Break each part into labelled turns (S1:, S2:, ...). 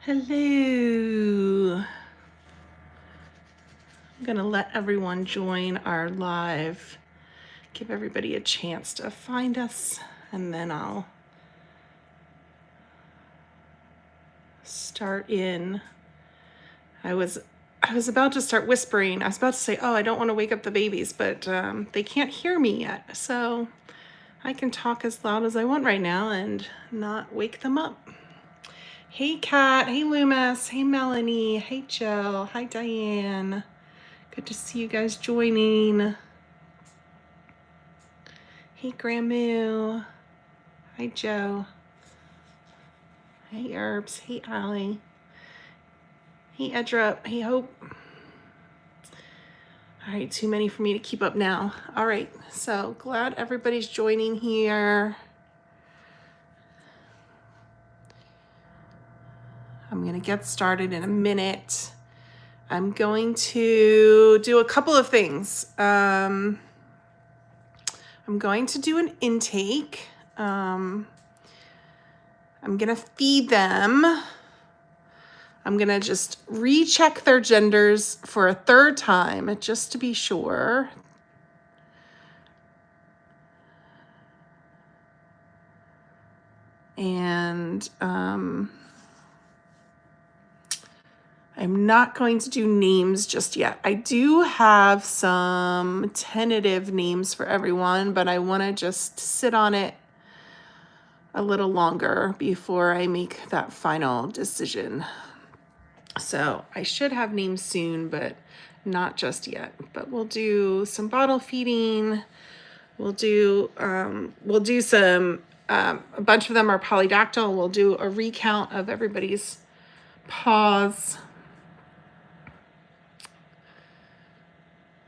S1: Hello. I'm going to let everyone join our live, give everybody a chance to find us, and then I'll start in. I was about to start whispering. I was about to say, oh, I don't want to wake up the babies, but they can't hear me yet. So I can talk as loud as I want right now and not wake them up. Hey, Kat. Hey, Loomis. Hey, Melanie. Hey, Jill. Hi, Diane. Good to see you guys joining. Hey, Grandmoo. Hi, Joe. Hey, Herbs. Hey, Allie. Hey, Edra. Hey, Hope. All right, too many for me to keep up now. All right, so glad everybody's joining here. I'm going to get started in a minute. I'm going to do a couple of things. I'm going to do an intake. I'm going to feed them. I'm going to just recheck their genders for a third time, just to be sure. And I'm not going to do names just yet. I do have some tentative names for everyone, but I want to just sit on it a little longer before I make that final decision. So I should have names soon, but not just yet. But we'll do some bottle feeding. We'll do some, a bunch of them are polydactyl. We'll do a recount of everybody's paws.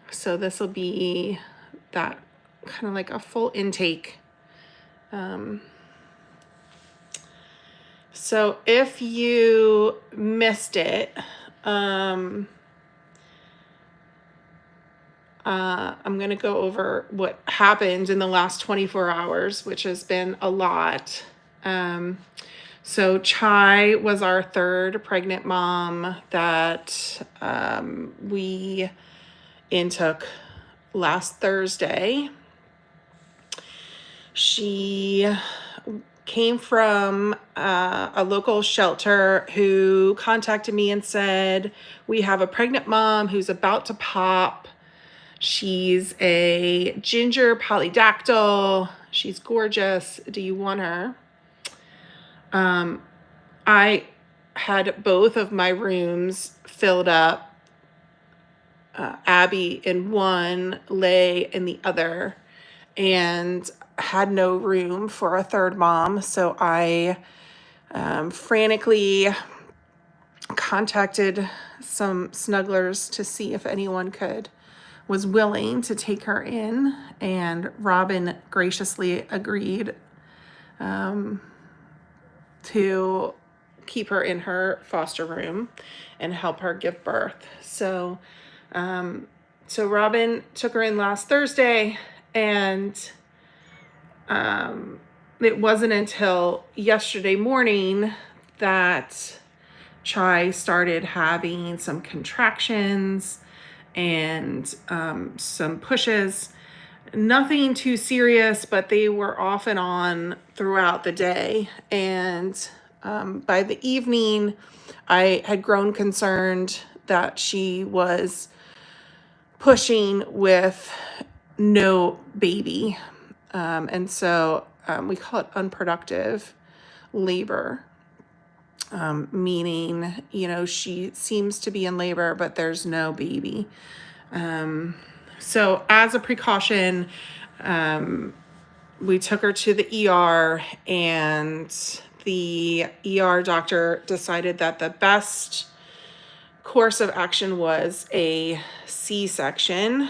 S1: So this will be that kind of like a full intake. So if you missed it, I'm going to go over what happened in the last 24 hours, which has been a lot. So Chai was our third pregnant mom that we intook last Thursday. She came from a local shelter who contacted me and said, we have a pregnant mom who's about to pop. She's a ginger polydactyl. She's gorgeous. Do you want her? I had both of my rooms filled up. Abby in one, Lay in the other, and had no room for a third mom. So I frantically contacted some snugglers to see if anyone was willing to take her in, and Robin graciously agreed to keep her in her foster room and help her give birth. So Robin took her in last Thursday, and it wasn't until yesterday morning that Chai started having some contractions and some pushes. Nothing too serious, but they were off and on throughout the day. And by the evening, I had grown concerned that she was pushing with no baby. And so we call it unproductive labor, meaning, she seems to be in labor, but there's no baby. So as a precaution, we took her to the ER, and the ER doctor decided that the best course of action was a C-section.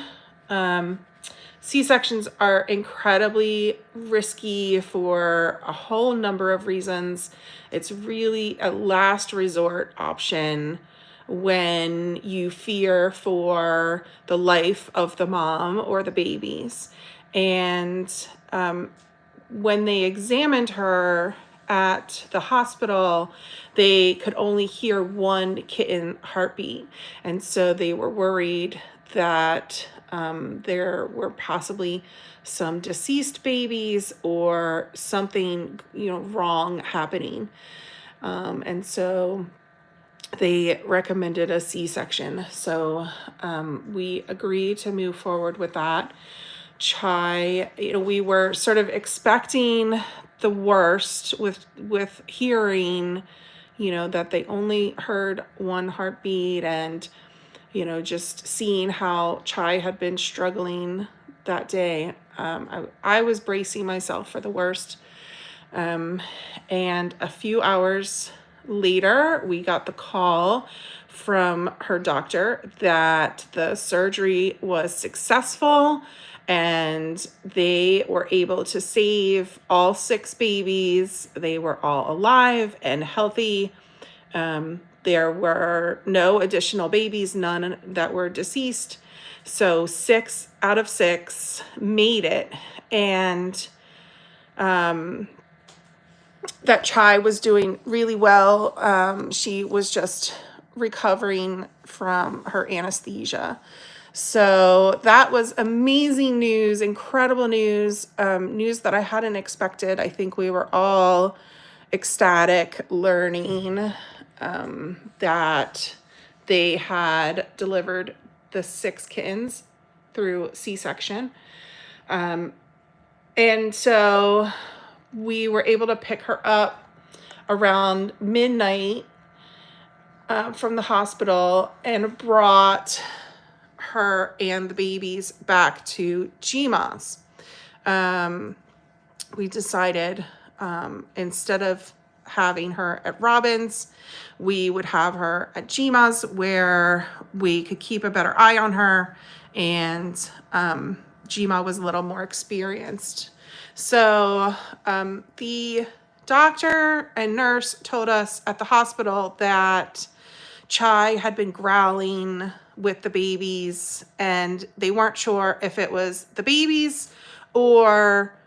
S1: C-sections are incredibly risky for a whole number of reasons. It's really a last resort option when you fear for the life of the mom or the babies. And when they examined her at the hospital, they could only hear one kitten heartbeat. And so they were worried that there were possibly some deceased babies or something, wrong happening. And so they recommended a C-section. So we agreed to move forward with that. Chai, we were sort of expecting the worst with hearing, that they only heard one heartbeat, and, just seeing how Chai had been struggling that day. I was bracing myself for the worst. And a few hours later, we got the call from her doctor that the surgery was successful and they were able to save all 6 babies. They were all alive and healthy. There were no additional babies, none that were deceased. So 6 out of 6 made it. And that Chai was doing really well. She was just recovering from her anesthesia. So that was amazing news, incredible news, news that I hadn't expected. I think we were all ecstatic learning that they had delivered the 6 kittens through C-section. And so we were able to pick her up around midnight from the hospital and brought her and the babies back to GMA's. We decided instead of having her at Robin's, we would have her at GMA's where we could keep a better eye on her, and GMA was a little more experienced. So the doctor and nurse told us at the hospital that Chai had been growling with the babies, and they weren't sure if it was the babies or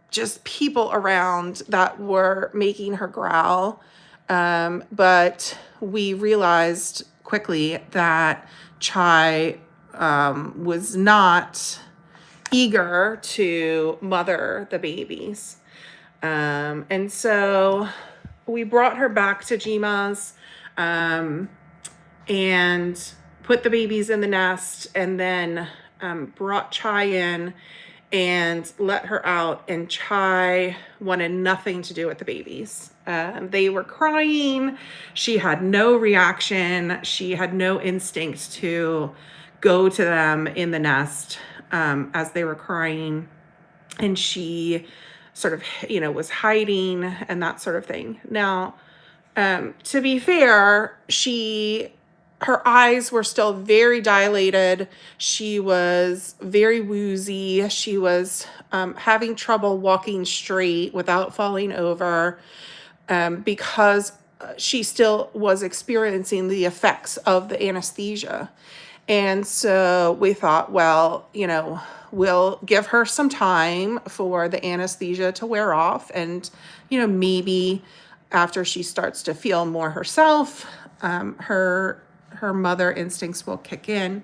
S1: just people around that were making her growl. But we realized quickly that Chai was not eager to mother the babies. And so we brought her back to GMA's and put the babies in the nest, and then brought Chai in and let her out, and Chai wanted nothing to do with the babies. They were crying. She had no reaction. She had no instinct to go to them in the nest as they were crying. And she sort of, was hiding and that sort of thing. Now, to be fair, her eyes were still very dilated. She was very woozy. She was having trouble walking straight without falling over because she still was experiencing the effects of the anesthesia. And so we thought, well, we'll give her some time for the anesthesia to wear off. And, maybe after she starts to feel more herself, her mother instincts will kick in.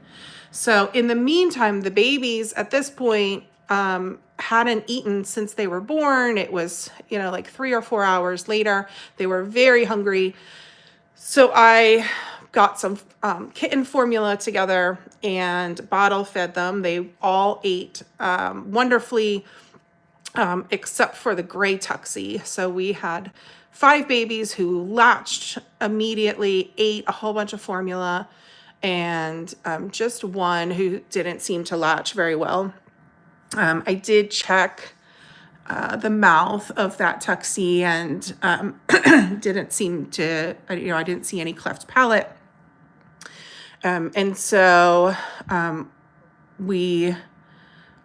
S1: So in the meantime, the babies at this point hadn't eaten since they were born. It was, like 3 or 4 hours later. They were very hungry. So I got some kitten formula together and bottle fed them. They all ate wonderfully, except for the gray tuxie. So we had 5 babies who latched immediately, ate a whole bunch of formula, and just one who didn't seem to latch very well. I did check the mouth of that tuxie and didn't seem to, I didn't see any cleft palate. And so we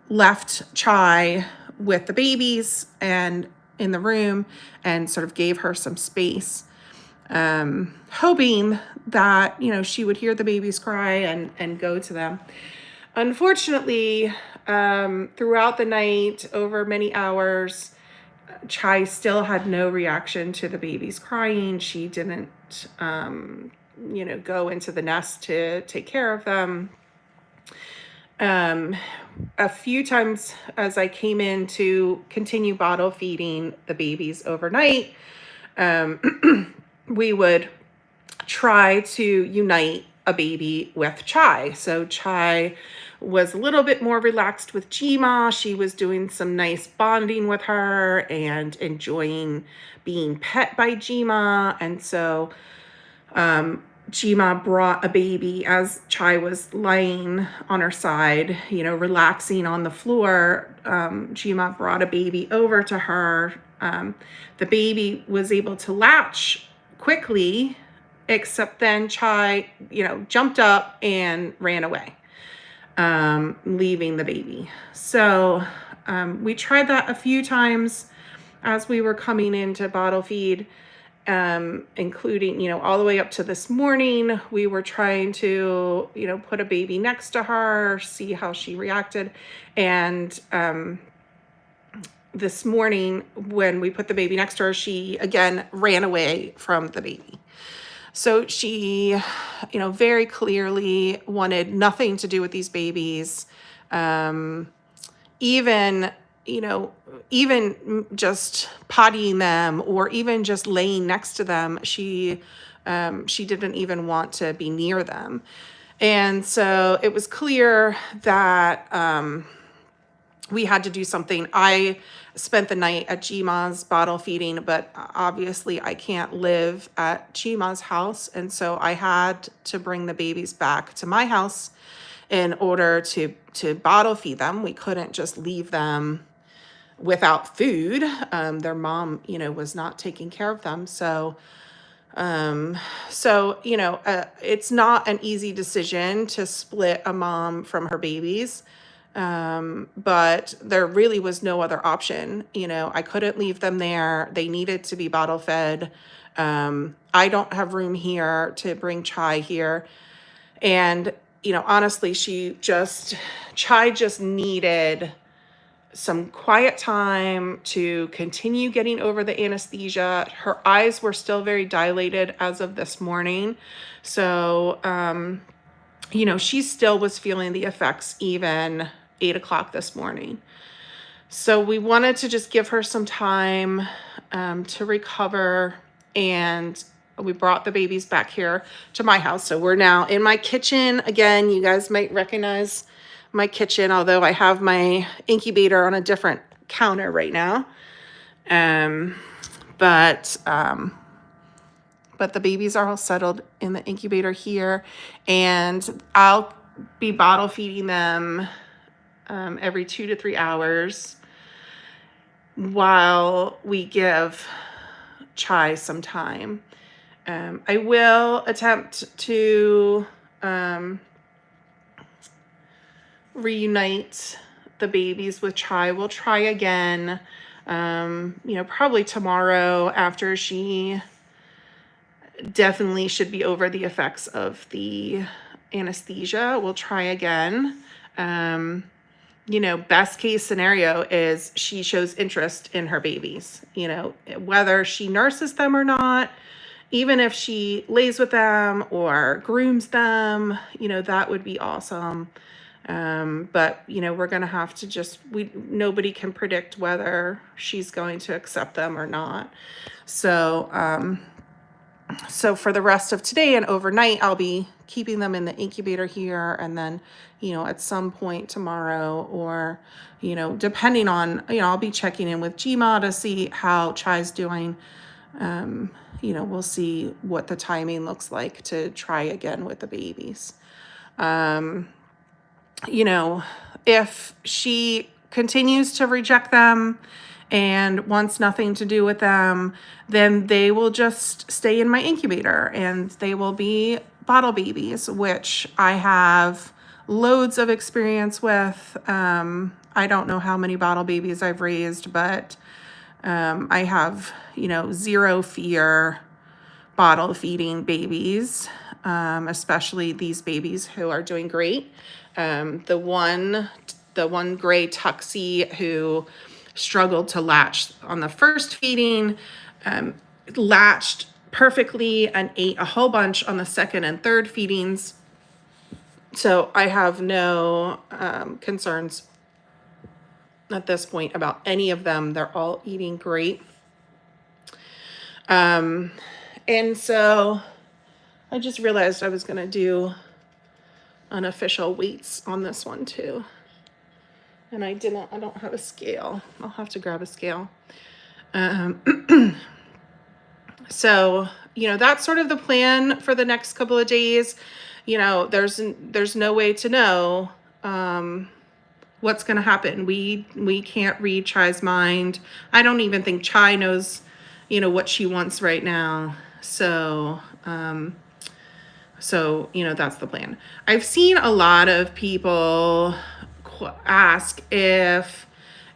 S1: left Chai with the babies and in the room and sort of gave her some space, hoping that, she would hear the babies cry and go to them. Unfortunately, throughout the night, over many hours, Chai still had no reaction to the babies crying. She didn't, go into the nest to take care of them. A few times as I came in to continue bottle feeding the babies overnight, we would try to unite a baby with Chai. So Chai was a little bit more relaxed with Jima. She was doing some nice bonding with her and enjoying being pet by Jima. And so Jima brought a baby as Chai was lying on her side, relaxing on the floor. Jima brought a baby over to her. The baby was able to latch quickly, except then Chai, jumped up and ran away, leaving the baby. So we tried that a few times as we were coming in to bottle feed, including, all the way up to this morning. We were trying to, put a baby next to her, see how she reacted. And this morning, when we put the baby next to her, she again ran away from the baby. So she, very clearly wanted nothing to do with these babies. Even just pottying them or even just laying next to them, she didn't even want to be near them. And so it was clear that we had to do something. I spent the night at Jima's bottle feeding, but obviously I can't live at Jima's house. And so I had to bring the babies back to my house in order to bottle feed them. We couldn't just leave them without food. Their mom, was not taking care of them. So it's not an easy decision to split a mom from her babies. But there really was no other option. I couldn't leave them there. They needed to be bottle fed. I don't have room here to bring Chai here. And, honestly, Chai just needed some quiet time to continue getting over the anesthesia. Her eyes were still very dilated as of this morning. So, she still was feeling the effects even 8 o'clock this morning. So we wanted to just give her some time to recover, and we brought the babies back here to my house. So we're now in my kitchen. Again, you guys might recognize my kitchen, although I have my incubator on a different counter right now. But the babies are all settled in the incubator here, and I'll be bottle feeding them every 2 to 3 hours while we give Chai some time. I will attempt to reunite the babies with Chai. We'll try again, probably tomorrow after she definitely should be over the effects of the anesthesia. We'll try again. Best case scenario is she shows interest in her babies, whether she nurses them or not, even if she lays with them or grooms them, that would be awesome. But, we're going to have to nobody can predict whether she's going to accept them or not. So for the rest of today and overnight, I'll be keeping them in the incubator here. And then, at some point tomorrow or, depending on, I'll be checking in with Jima to see how Chai's doing. We'll see what the timing looks like to try again with the babies. If she continues to reject them and wants nothing to do with them, then they will just stay in my incubator and they will be bottle babies, which I have loads of experience with. I don't know how many bottle babies I've raised, but I have, zero fear bottle feeding babies, especially these babies who are doing great. The one gray tuxie who struggled to latch on the first feeding, latched perfectly and ate a whole bunch on the second and third feedings. So I have no concerns at this point about any of them. They're all eating great. And so I just realized I was going to do unofficial weights on this one too. And I don't have a scale. I'll have to grab a scale. So, that's sort of the plan for the next couple of days. There's no way to know what's going to happen. We can't read Chai's mind. I don't even think Chai knows, what she wants right now. So, that's the plan. I've seen a lot of people ask if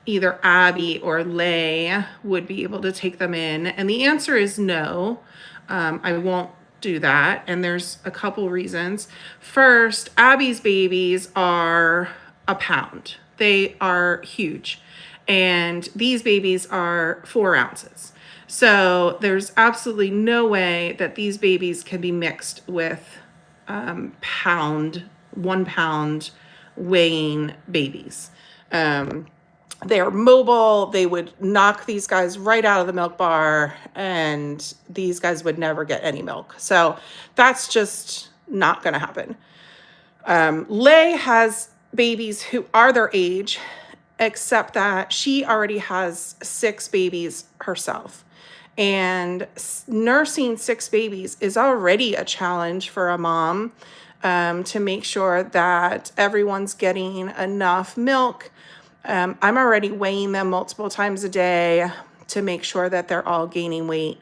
S1: either Abby or Lay would be able to take them in. And the answer is no. I won't do that. And there's a couple reasons. First, Abby's babies are a pound. They are huge. And these babies are 4 ounces. So there's absolutely no way that these babies can be mixed with 1 pound weighing babies. They are mobile. They would knock these guys right out of the milk bar, and these guys would never get any milk. So that's just not going to happen. Lay has babies who are their age, except that she already has 6 babies herself. And nursing 6 babies is already a challenge for a mom, to make sure that everyone's getting enough milk. I'm already weighing them multiple times a day to make sure that they're all gaining weight,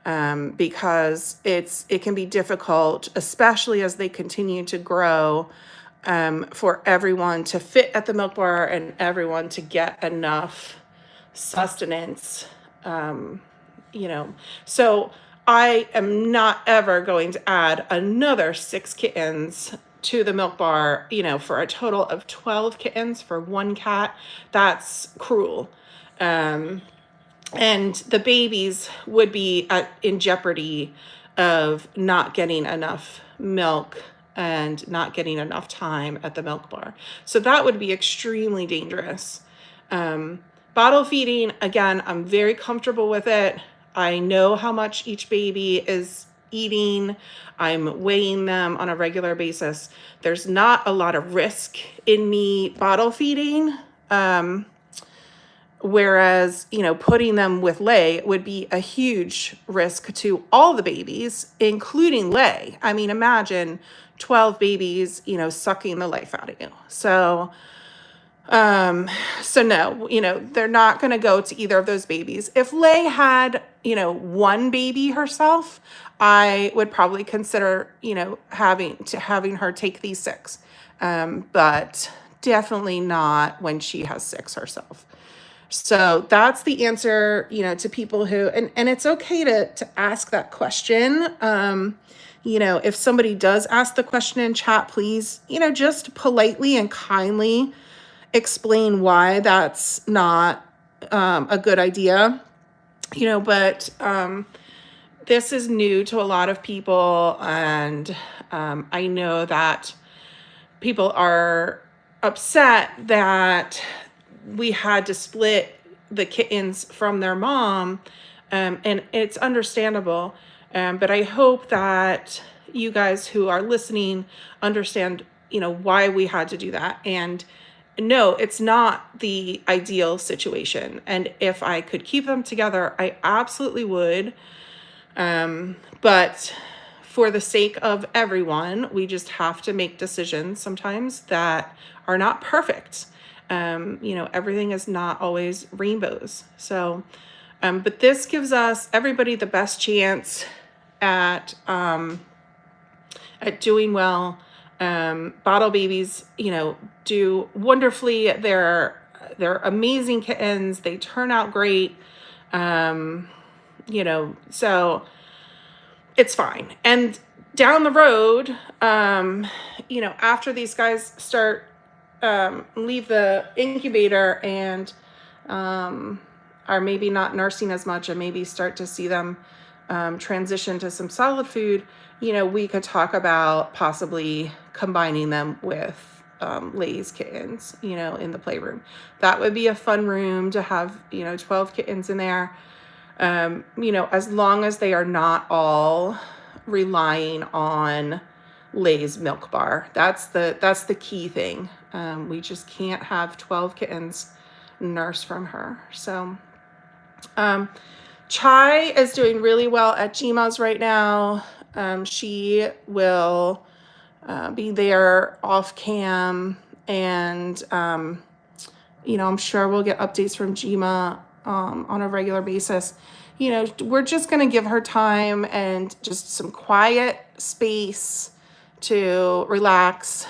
S1: because it can be difficult, especially as they continue to grow, for everyone to fit at the milk bar and everyone to get enough sustenance. So I am not ever going to add another 6 kittens to the milk bar, for a total of 12 kittens for 1 cat. That's cruel. And the babies would be in jeopardy of not getting enough milk and not getting enough time at the milk bar. So that would be extremely dangerous. Bottle feeding, again, I'm very comfortable with it. I know how much each baby is eating. I'm weighing them on a regular basis. There's not a lot of risk in me bottle feeding. Whereas, putting them with Lay would be a huge risk to all the babies, including Lay. I mean, imagine 12 babies, sucking the life out of you. So no, they're not going to go to either of those babies. If Lay had, 1 baby herself, I would probably consider, having her take these 6. But definitely not when she has 6 herself. So that's the answer, to people who, and it's okay to ask that question. If somebody does ask the question in chat, please, just politely and kindly explain why that's not a good idea, but this is new to a lot of people, and I know that people are upset that we had to split the kittens from their mom, and it's understandable, but I hope that you guys who are listening understand, why we had to do that. And no, it's not the ideal situation. And if I could keep them together, I absolutely would. But for the sake of everyone, we just have to make decisions sometimes that are not perfect. Everything is not always rainbows. So, but this gives us, everybody, the best chance at doing well. Bottle babies, do wonderfully. They're amazing kittens. They turn out great. So it's fine. And down the road, after these guys start, leave the incubator and are maybe not nursing as much and maybe start to see them transition to some solid food, we could talk about possibly combining them with Lay's kittens, in the playroom. That would be a fun room to have, 12 kittens in there. As long as they are not all relying on Lay's milk bar. That's the key thing. We just can't have 12 kittens nurse from her. So Chai is doing really well at GMA's right now. She will be there off cam, and I'm sure we'll get updates from GMA on a regular basis. We're just going to give her time and just some quiet space to relax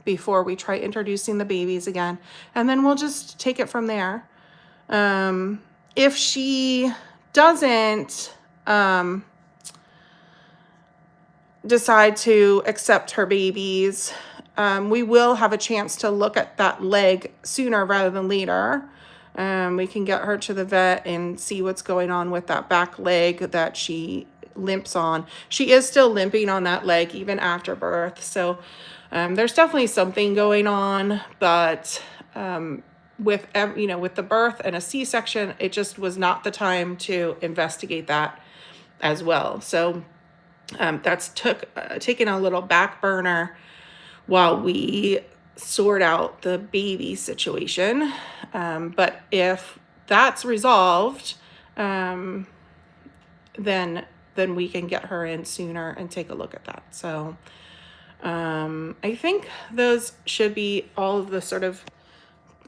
S1: before we try introducing the babies again. And then we'll just take it from there. If she doesn't decide to accept her babies, we will have a chance to look at that leg sooner rather than later. We can get her to the vet and see what's going on with that back leg that she limps on. She is still limping on that leg even after birth. So there's definitely something going on, but with the birth and a C-section, it just was not the time to investigate that as well. So that's taken a little back burner while we sort out the baby situation. But if that's resolved, then we can get her in sooner and take a look at that. So I think those should be all of the sort of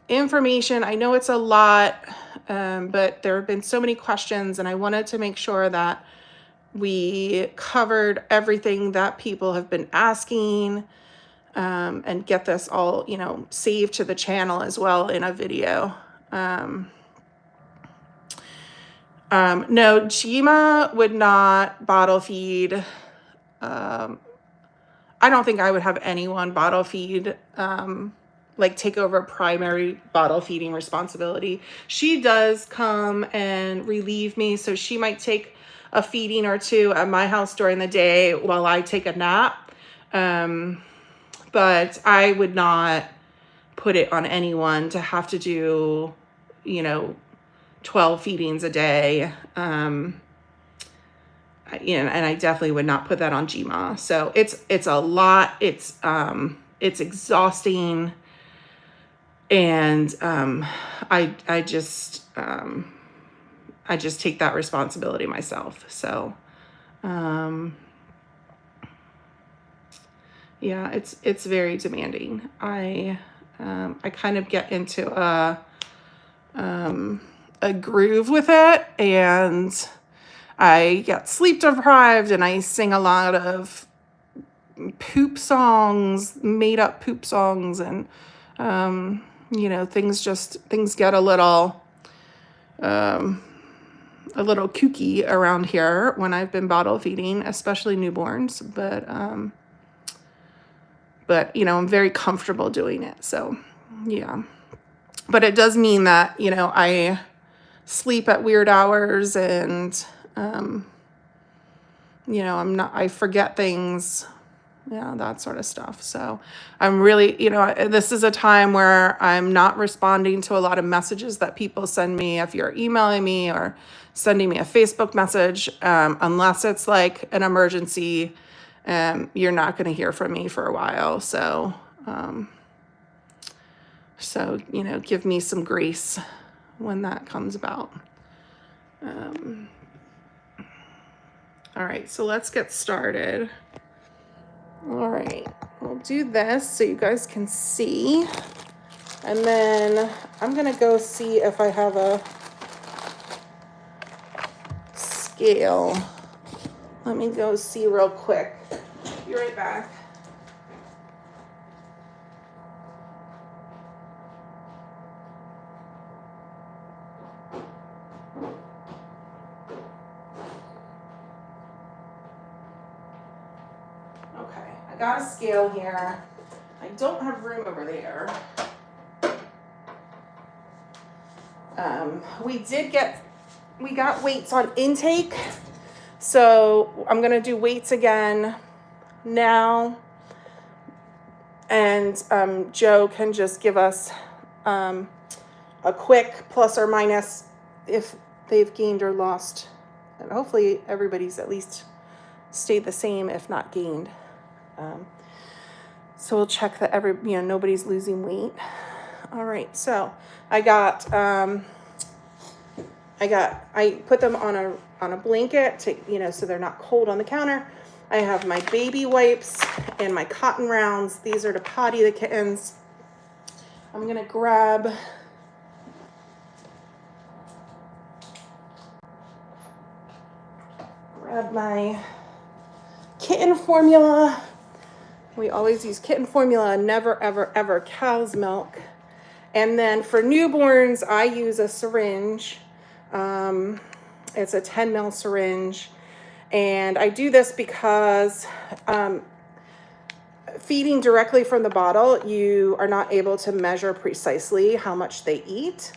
S1: information. I know it's a lot, but there have been so many questions, and I wanted to make sure that we covered everything that people have been asking, and get this all, saved to the channel as well in a video. No, Jima would not bottle feed. I don't think I would have anyone bottle feed, take over primary bottle feeding responsibility. She does come and relieve me, so she might take a feeding or two at my house during the day while I take a nap. But I would not put it on anyone to have to do, 12 feedings a day. And I definitely would not put that on Jima. So it's a lot. It's exhausting. And I just take that responsibility myself. So yeah, it's very demanding. I kind of get into a groove with it, and I get sleep deprived, and I sing a lot of poop songs, made up poop songs, and things get a little kooky around here when I've been bottle feeding, especially newborns, but I'm very comfortable doing it. So yeah, but it does mean that, I sleep at weird hours, and I forget things, that sort of stuff. So I'm really, this is a time where I'm not responding to a lot of messages that people send me. If you're emailing me or sending me a Facebook message, unless it's like an emergency, you're not going to hear from me for a while. So, give me some grace when that comes about. All right, so let's get started. All right, we'll do this so you guys can see. And then I'm going to go see if I have a scale. Let me go see real quick. Be right back. Okay, I got a scale here. I don't have room over there. We got weights on intake, so I'm gonna do weights again now, and Joe can just give us a quick plus or minus if they've gained or lost, and hopefully everybody's at least stayed the same, if not gained. So we'll check that nobody's losing weight. All right, so I put them on a blanket to, so they're not cold on the counter. I have my baby wipes and my cotton rounds. These are to potty the kittens. I'm gonna grab my kitten formula. We always use kitten formula, never, ever, ever cow's milk. And then for newborns, I use a syringe. It's a 10 ml syringe. And I do this because feeding directly from the bottle, you are not able to measure precisely how much they eat.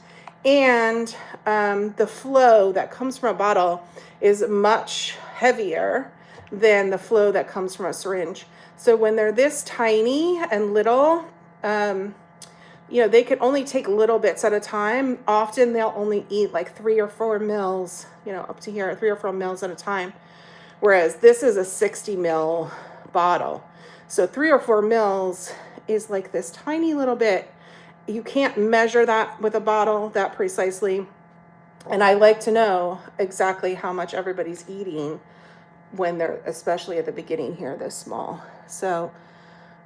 S1: And the flow that comes from a bottle is much heavier than the flow that comes from a syringe. So when they're this tiny and little, they can only take little bits at a time. Often they'll only eat like 3 or 4 mils, up to here, 3 or 4 mils at a time. Whereas this is a 60 ml bottle. So 3 or 4 mils is like this tiny little bit. You can't measure that with a bottle that precisely. And I like to know exactly how much everybody's eating when they're, especially at the beginning here, this small. So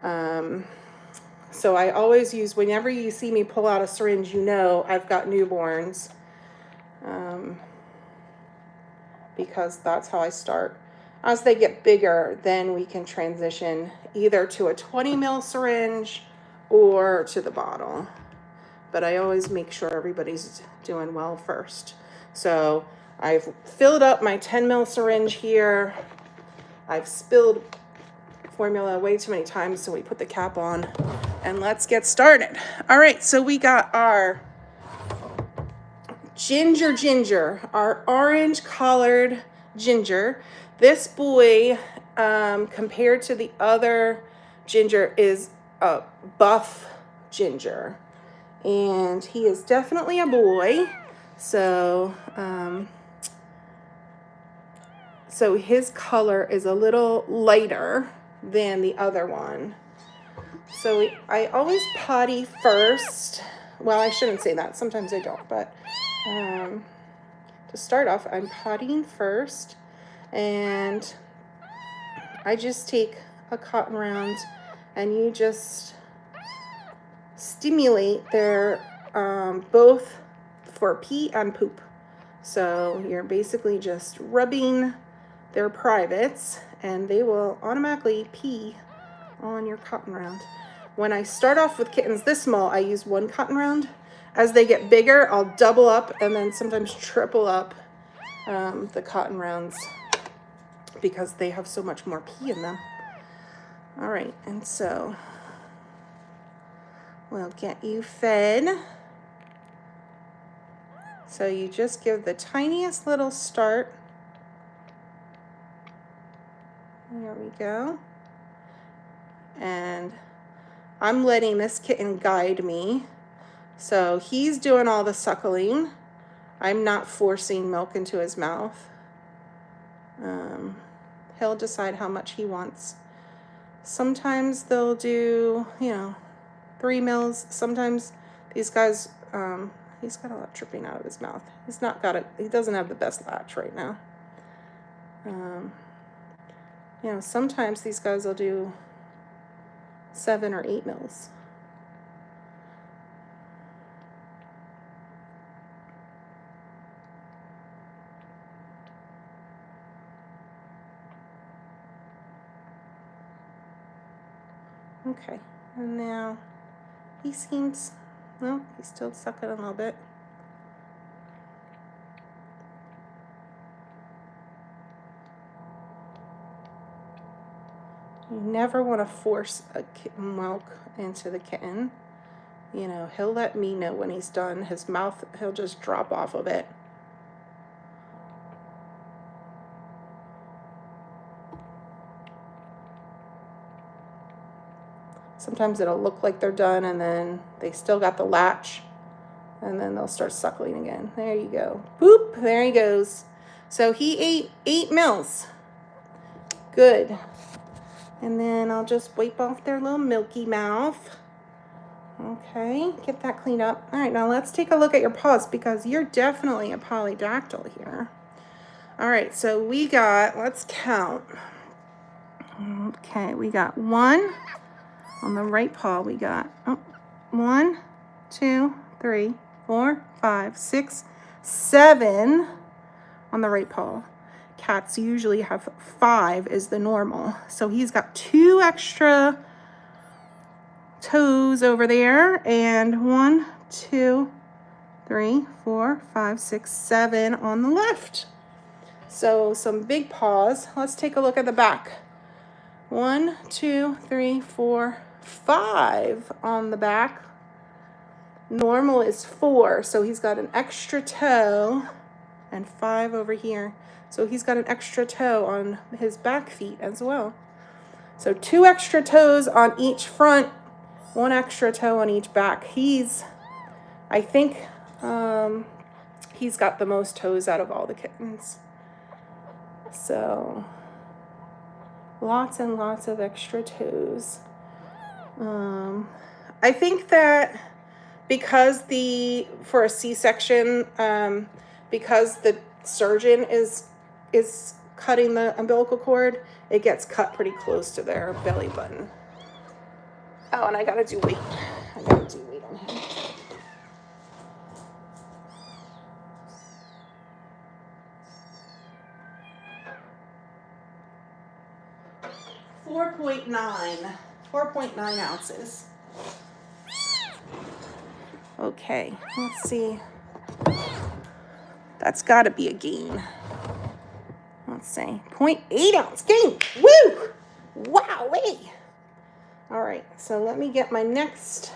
S1: I always use, whenever you see me pull out a syringe, I've got newborns, because that's how I start. As they get bigger, then we can transition either to a 20 ml syringe or to the bottle. But I always make sure everybody's doing well first. So I've filled up my 10 ml syringe here. I've spilled formula way too many times, so we put the cap on and let's get started. All right, so we got our ginger, our orange collared ginger. This boy, compared to the other ginger, is a buff ginger, and he is definitely a boy. So his color is a little lighter than the other one. So I always potty first. Well, I shouldn't say that. Sometimes I don't, but to start off, I'm pottying first, and I just take a cotton round and you just stimulate their both for pee and poop. So you're basically just rubbing their privates and they will automatically pee on your cotton round. When I start off with kittens this small, I use 1 cotton round. As they get bigger, I'll double up and then sometimes triple up the cotton rounds because they have so much more pee in them. All right, and so we'll get you fed. So you just give the tiniest little start. There we go. And I'm letting this kitten guide me. So he's doing all the suckling. I'm not forcing milk into his mouth. He'll decide how much he wants. Sometimes they'll do, 3 mils. Sometimes these guys, he's got a lot dripping out of his mouth. He doesn't have the best latch right now. Sometimes these guys will do 7 or 8 mils. Okay, and now he seems, well, he's still sucking a little bit. You never want to force milk into the kitten. You know, he'll let me know when he's done. His mouth, he'll just drop off of it. Sometimes it'll look like they're done and then they still got the latch and then they'll start suckling again. There you go. Boop, there he goes. So he ate 8 mils. Good. And then I'll just wipe off their little milky mouth. Okay, get that cleaned up. All right, now let's take a look at your paws because you're definitely a polydactyl here. All right, so we got, let's count. Okay, we got 1 on the right paw. We got 1, 2, 3, 4, 5, 6, 7 on the right paw. Cats usually have 5 is the normal. So he's got 2 extra toes over there, and 1, 2, 3, 4, 5, 6, 7 on the left. So some big paws. Let's take a look at the back. 1, 2, 3, 4, 5 on the back. Normal is 4, so he's got an extra toe, and 5 over here. So he's got an extra toe on his back feet as well. So 2 extra toes on each front, 1 extra toe on each back. I think he's got the most toes out of all the kittens. So lots and lots of extra toes. I think that because for a C-section, because the surgeon is cutting the umbilical cord, it gets cut pretty close to their belly button. Oh, and I gotta do weight. I gotta do weight on him. 4.9 ounces. Okay, let's see. That's got to be a gain. Let's see, 0.8 ounce gain. Woo! Wowee! All right, so let me get my next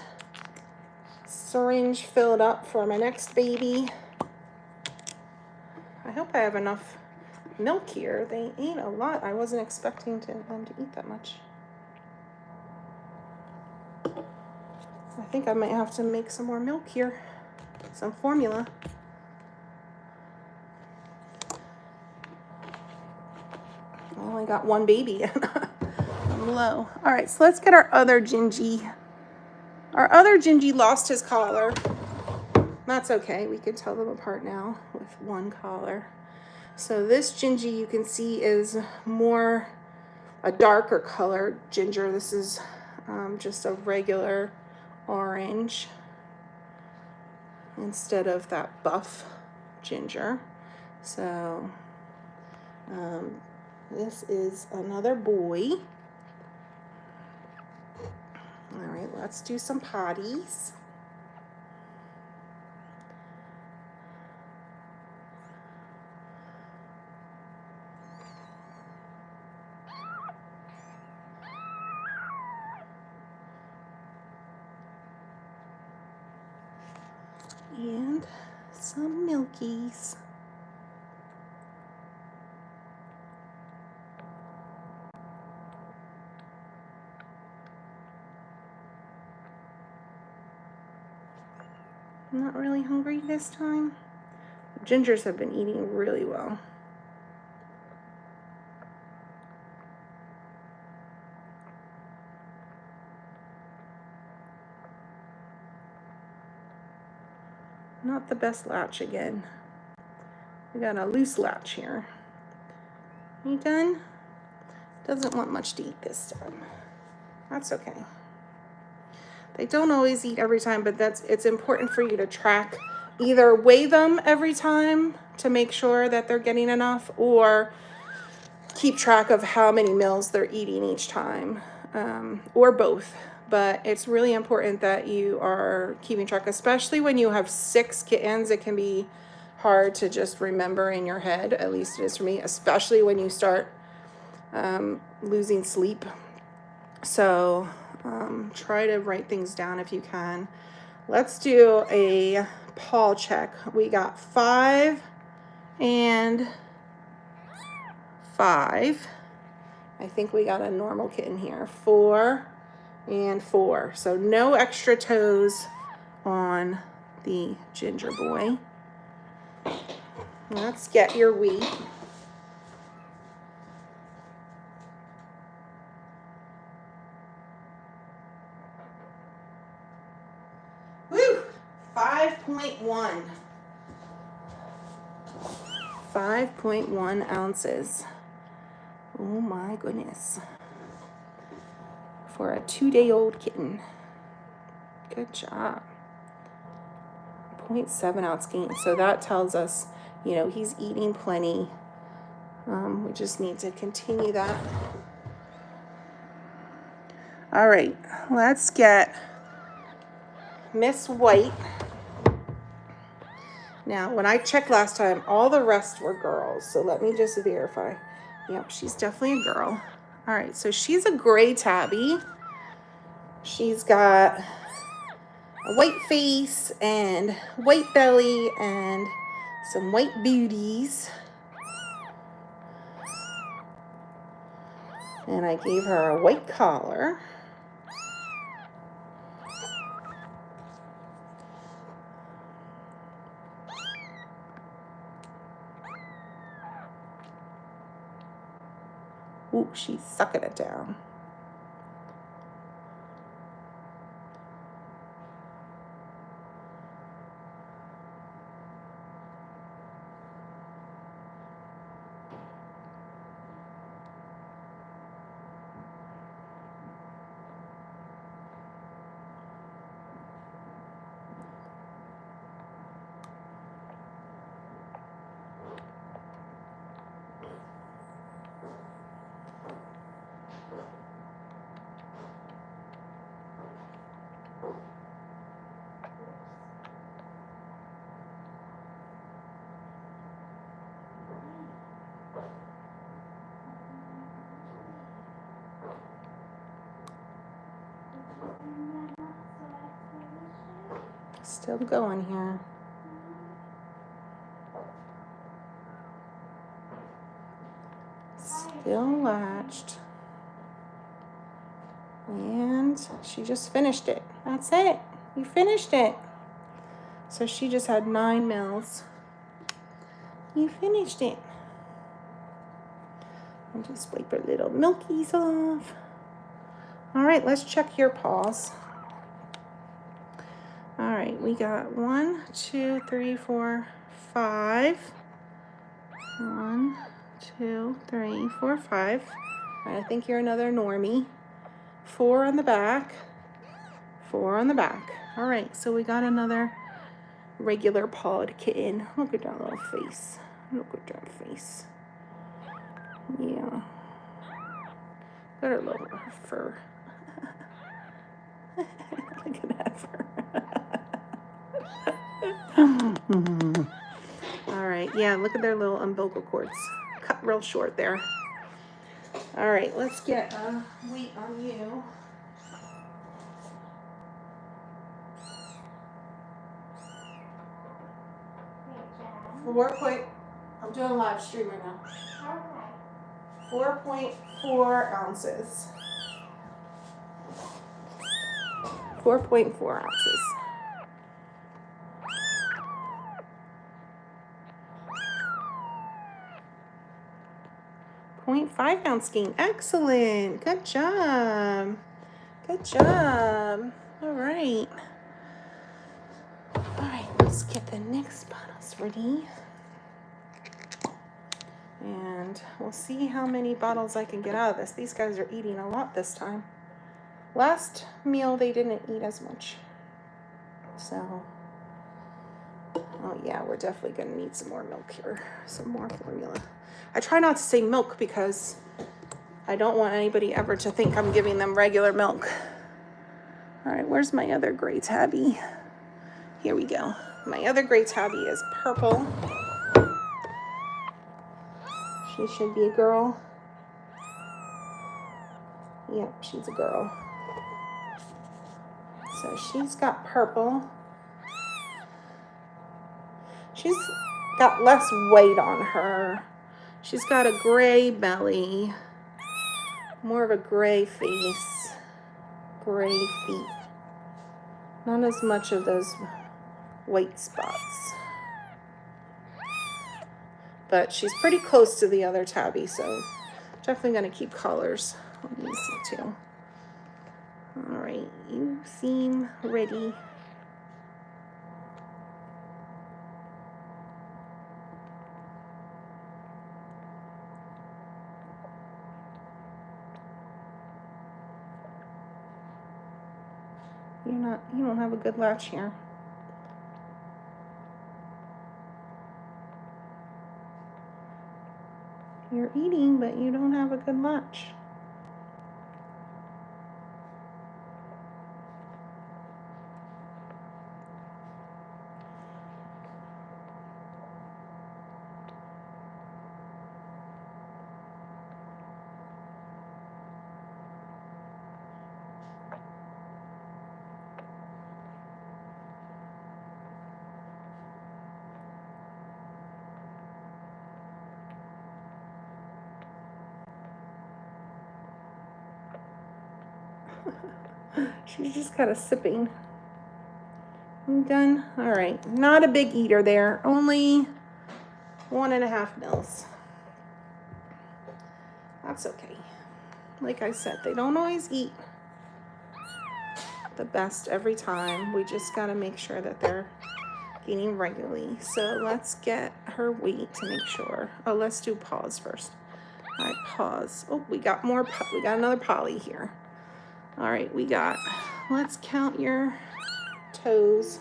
S1: syringe filled up for my next baby. I hope I have enough milk here. They ate a lot. I wasn't expecting them to eat that much. I think I might have to make some more milk here, some formula. I only got 1 baby. I'm low. All right, so let's get our other Gingy. Our other Gingy lost his collar. That's okay. We can tell them apart now with 1 collar. So this Gingy, you can see, is more a darker colored ginger. This is just a regular orange instead of that buff ginger. So this is another boy. All right, let's do some potties. And some milkies. I'm not really hungry this time. The gingers have been eating really well. Not the best latch again. We got a loose latch here. You done? Doesn't want much to eat this time. That's okay. They don't always eat every time, but it's important for you to track. Either weigh them every time to make sure that they're getting enough, or keep track of how many meals they're eating each time, or both. But it's really important that you are keeping track, especially when you have 6 kittens. It can be hard to just remember in your head, at least it is for me, especially when you start losing sleep. So try to write things down if you can. Let's do a paw check. We got 5 and 5. I think we got a normal kitten here. 4 and 4. So no extra toes on the ginger boy. Let's get your weight. Woo! 5.1. 5.1 ounces. Oh my goodness. For a 2-day-old kitten. Good job. 0.7 ounce gain. So that tells us, you know, he's eating plenty. We just need to continue that. All right, let's get Miss White. Now, when I checked last time, all the rest were girls. So let me just verify. Yep, she's definitely a girl. All right, so she's a gray tabby. She's got a white face and white belly and some white booties. And I gave her a white collar. Ooh, she's sucking it down. Still going here. Still latched. And she just finished it. That's it. You finished it. So she just had 9 mils. You finished it. And just wipe her little milkies off. All right, let's check your paws. All right, we got 1, 2, 3, 4, 5. 1, 2, 3, 4, 5. I think you're another normie. 4 on the back. 4 on the back. All right, so we got another regular pawed kitten. Look at that little face. Look at that face. Yeah. Look at her little fur. Look at that fur. All right, yeah, look at their little umbilical cords. Cut real short there. All right, let's get a weight on you. I'm doing a live stream right now. Okay. 4.4 ounces. 4.4 ounces. 0.5 ounce gain. Excellent. Good job. Good job. All right. All right, let's get the next bottles ready. And we'll see how many bottles I can get out of this. These guys are eating a lot this time. Last meal, they didn't eat as much. So, oh yeah, we're definitely gonna need some more milk here. Some more formula. I try not to say milk because I don't want anybody ever to think I'm giving them regular milk. All right, where's my other gray tabby? Here we go. My other gray tabby is purple. She should be a girl. Yep, she's a girl. So she's got purple. She's got less weight on her. She's got a gray belly, more of a gray face, gray feet. Not as much of those white spots. But she's pretty close to the other tabby, so definitely gonna keep collars on these two. All right, you seem ready. You don't have a good latch here. You're eating, but you don't have a good latch. She's just kind of sipping. I'm done. All right, not a big eater there, only 1.5 mils. That's okay. Like I said, they don't always eat the best every time. We just got to make sure that they're eating regularly. So let's get her weight to make sure. Oh, let's do paws first. All right, paws. Oh, we got more. We got another poly here. All right, let's count your toes.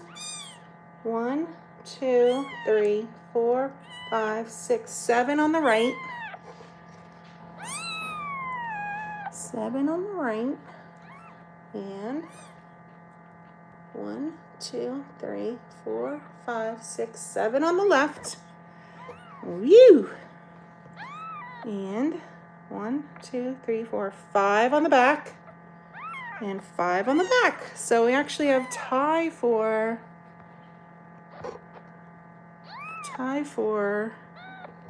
S1: 1, 2, 3, 4, 5, 6, 7 on the right. 7 on the right. And 1, 2, 3, 4, 5, 6, 7 on the left. Whew. And 1, 2, 3, 4, 5 on the back. And 5 on the back. So we actually have tie for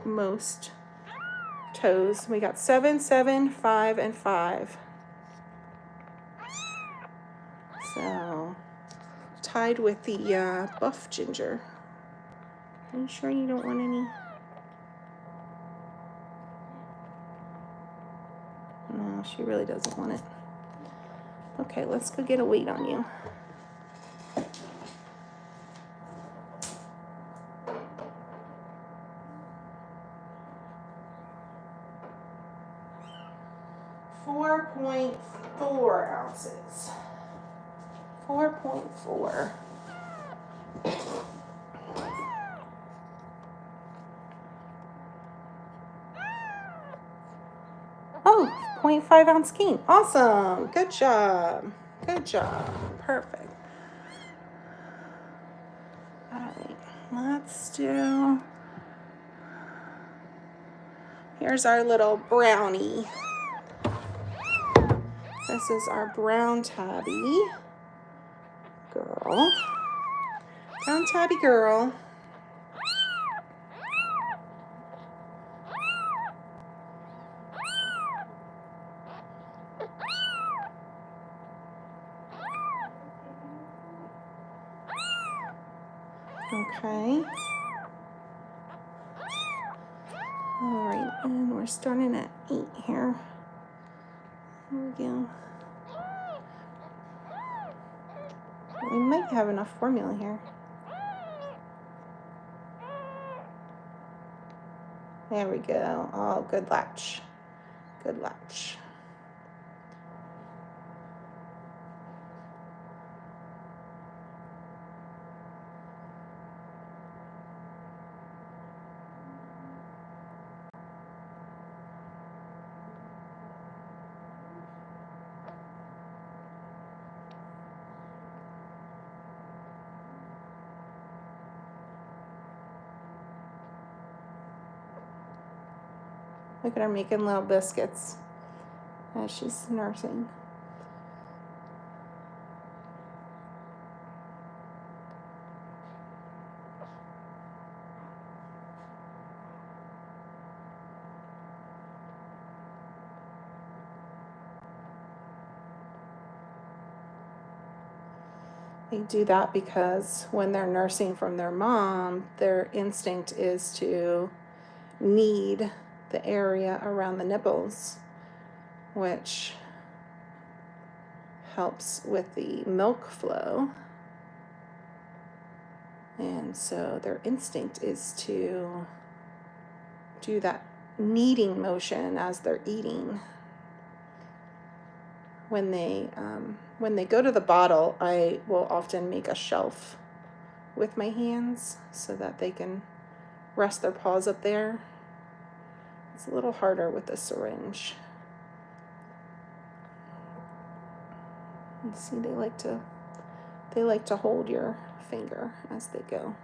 S1: most toes. We got 7, 7, 5, and 5. So tied with the buff ginger. Are you sure you don't want any? No, she really doesn't want it. Okay, let's go get a weight on you. .4 ounces. 4.4. Oh, 0.5 ounce gain. Awesome. Good job. Good job. Perfect. All right, let's do. Here's our little brownie. This is our brown tabby girl. Brown tabby girl. Okay. All right, and we're starting at 8 here. Here we go. We might have enough formula here. There we go. Oh, good latch. Good latch. Look at her making little biscuits as she's nursing. They do that because when they're nursing from their mom, their instinct is to knead the area around the nipples, which helps with the milk flow. And so their instinct is to do that kneading motion as they're eating. When they go to the bottle, I will often make a shelf with my hands so that they can rest their paws up there. It's a little harder with the syringe. You see, they like to hold your finger as they go.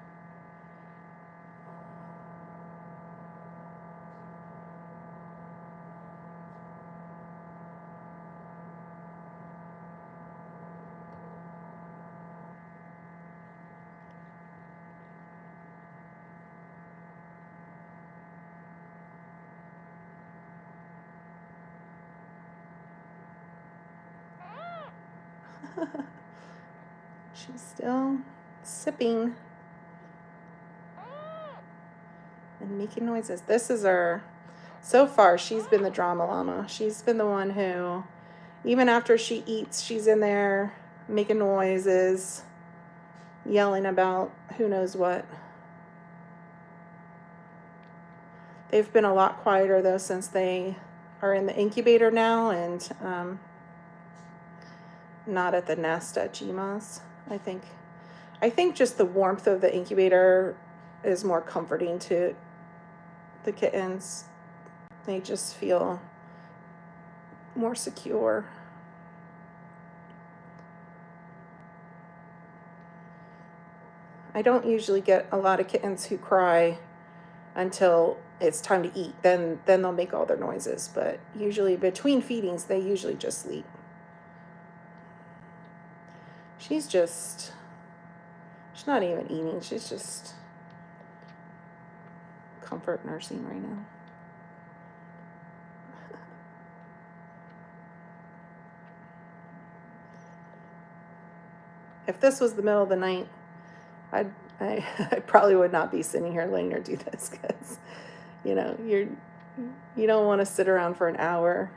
S1: She's still sipping and making noises. This is her, so far, she's been the drama llama. She's been the one who, even after she eats, she's in there making noises, yelling about who knows what. They've been a lot quieter, though, since they are in the incubator now and not at the nest at Jima's. I think just the warmth of the incubator is more comforting to the kittens. They just feel more secure. I don't usually get a lot of kittens who cry until it's time to eat. Then they'll make all their noises, but usually between feedings, they usually just sleep. She's not even eating. She's just comfort nursing right now. If this was the middle of the night, I probably would not be sitting here letting her do this, because, you don't want to sit around for an hour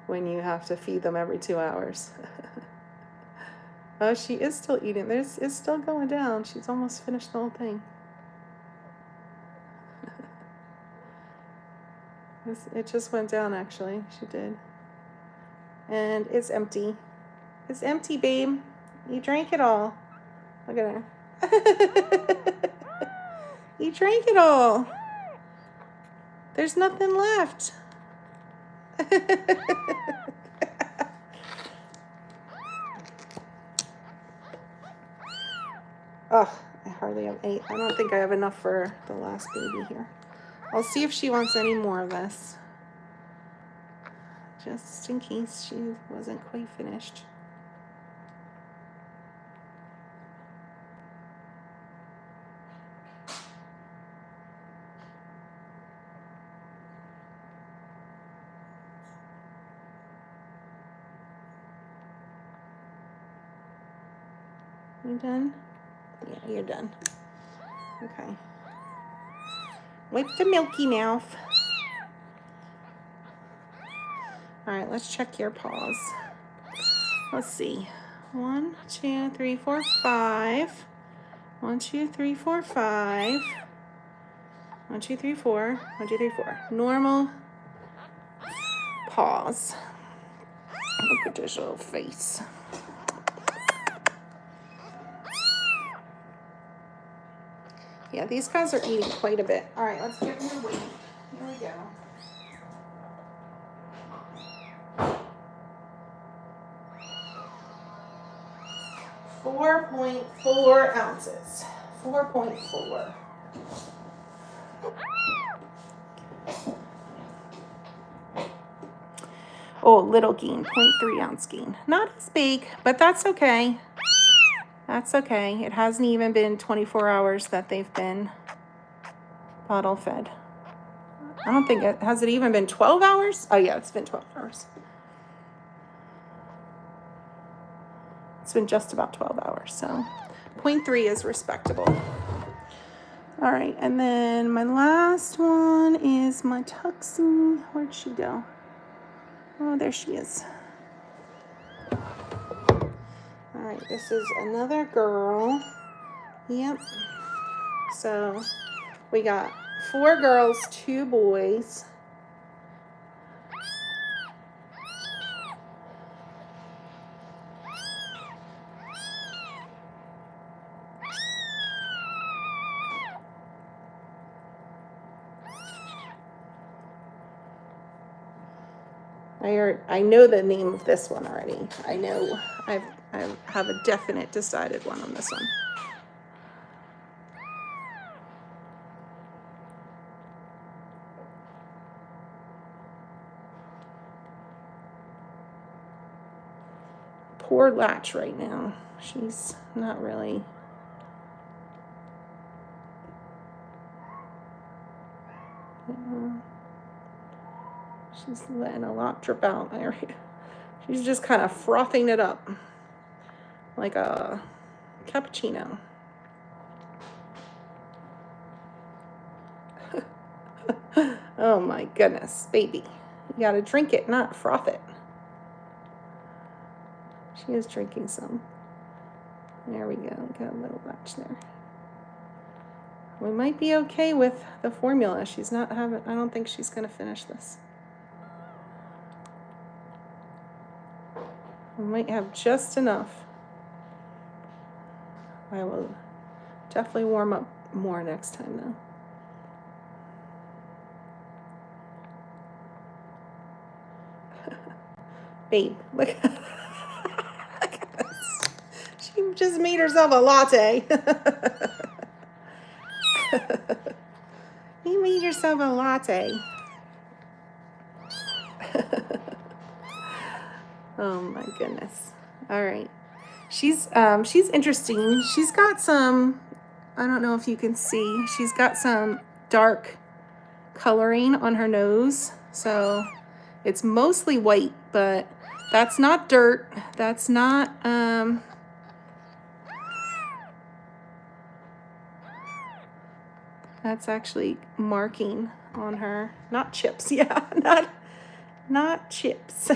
S1: when you have to feed them every 2 hours. Oh, she is still eating. It's still going down. She's almost finished the whole thing. It just went down, actually. She did. And it's empty. It's empty, babe. You drank it all. Look at her. You drank it all. There's nothing left. Oh, I hardly have 8. I don't think I have enough for the last baby here. I'll see if she wants any more of this, just in case she wasn't quite finished. You done? Yeah, you're done. Okay. Wipe the milky mouth. All right, let's check your paws. Let's see. 1, 2, 3, 4, 5. 1, 2, 3, 4, 5. 1, 2, 3, 4. 1, 2, 3, 4. Normal paws. Look at this little face. Yeah, these guys are eating quite a bit. All right, let's get your weight. Here we go. 4.4 ounces. 4.4. Oh, little gain, 0.3 ounce gain. Not as big, but that's okay. That's okay. It hasn't even been 24 hours that they've been bottle fed. I don't think it, has it even been 12 hours? Oh yeah, it's been 12 hours. It's been just about 12 hours, so 0.3 is respectable. All right, and then my last one is my Tuxie. Where'd she go? Oh, there she is. All right, this is another girl. Yep. So we got 4 girls, 2 boys. I know the name of this one already. I know I have a definite decided one on this one. Poor Latch right now. She's not really. She's letting a lot drip out there. She's just kind of frothing it up like a cappuccino. Oh my goodness, baby. You gotta drink it, not froth it. She is drinking some. There we go. Got a little Latch there. We might be okay with the formula. She's not having, I don't think she's gonna finish this. We might have just enough. I will definitely warm up more next time though. Babe, look, look at this. She just made herself a latte. You made yourself a latte. Oh my goodness. All right. She's interesting. She's got some, I don't know if you can see, she's got some dark coloring on her nose. So it's mostly white, but that's not dirt. That's not, that's actually marking on her. Not chips. Yeah, not chips.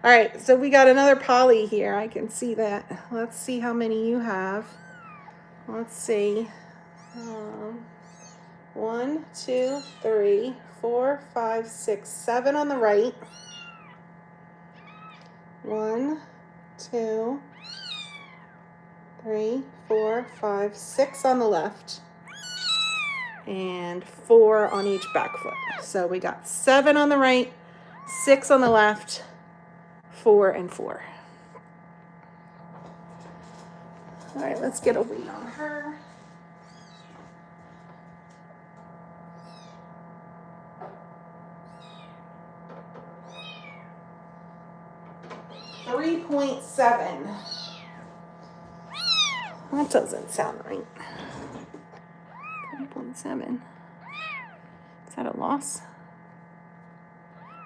S1: All right, so we got another Polly here. I can see that. Let's see how many you have. Let's see. 1, 2, 3, 4, 5, 6, 7 on the right. 1, 2, 3, 4, 5, 6 on the left. And 4 on each back foot. So we got 7 on the right, 6 on the left, 4 and 4. All right, let's get a weight on her. .7. That doesn't sound right. 3.7. Is that a loss?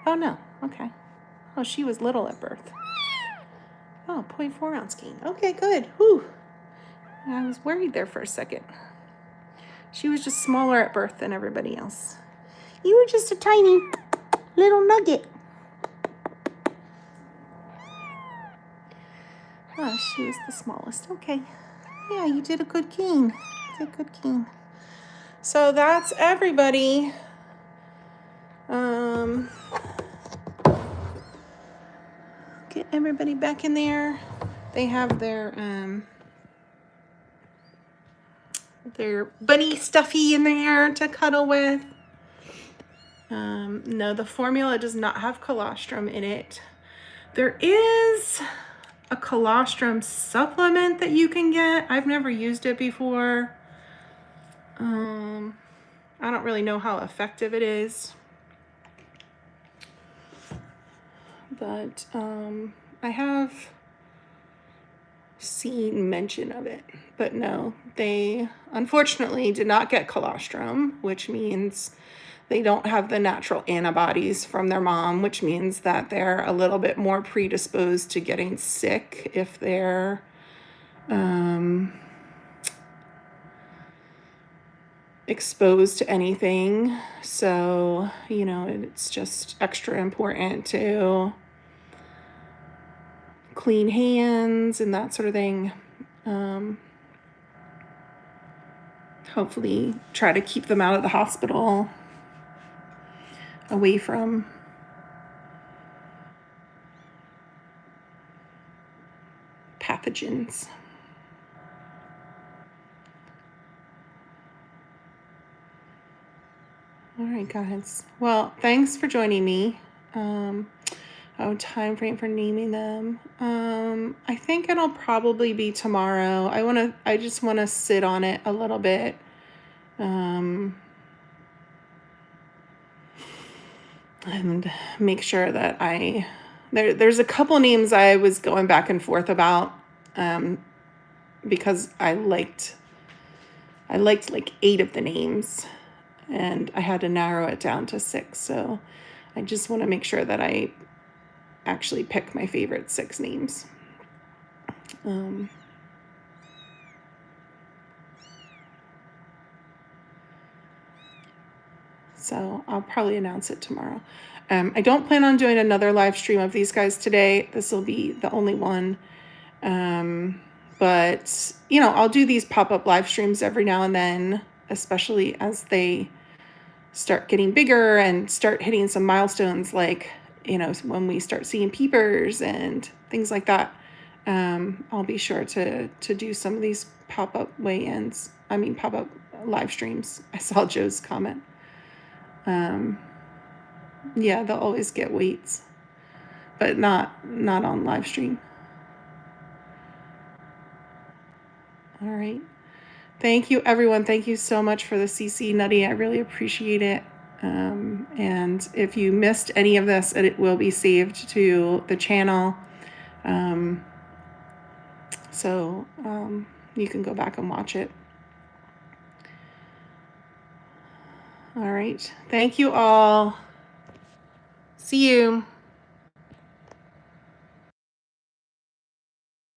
S1: Oh no. Okay. Oh, she was little at birth. Oh, 0.4 ounce gain. Okay, good. Whew. I was worried there for a second. She was just smaller at birth than everybody else. You were just a tiny little nugget. Oh, she was the smallest. Okay. Yeah, you did a good gain. You did a good gain. So that's everybody. Get everybody back in there. They have their bunny stuffy in there to cuddle with. No, the formula does not have colostrum in it. There is a colostrum supplement that you can get. I've never used it before. I don't really know how effective it is. But I have seen mention of it. But no, they unfortunately did not get colostrum, which means they don't have the natural antibodies from their mom, which means that they're a little bit more predisposed to getting sick if they're exposed to anything. So, you know, it's just extra important to clean hands and that sort of thing. Hopefully try to keep them out of the hospital, away from pathogens. All right, guys. Well, thanks for joining me. Time frame for naming them. I think it'll probably be tomorrow. I just want to sit on it a little bit. And make sure that there's a couple names I was going back and forth about, because I liked like 8 of the names, and I had to narrow it down to 6. So I just want to make sure that I actually pick my favorite 6 names. So I'll probably announce it tomorrow. I don't plan on doing another live stream of these guys today. This will be the only one. But, you know, I'll do these pop-up live streams every now and then, especially as they start getting bigger and start hitting some milestones, like, you know, when we start seeing peepers and things like that. I'll be sure to do some of these pop-up pop-up live streams. I saw Joe's comment. Yeah, they'll always get weights, but not on live stream. All right. Thank you, everyone. Thank you so much for the CC Nutty. I really appreciate it. And if you missed any of this, it will be saved to the channel. So you can go back and watch it. All right. Thank you all. See you.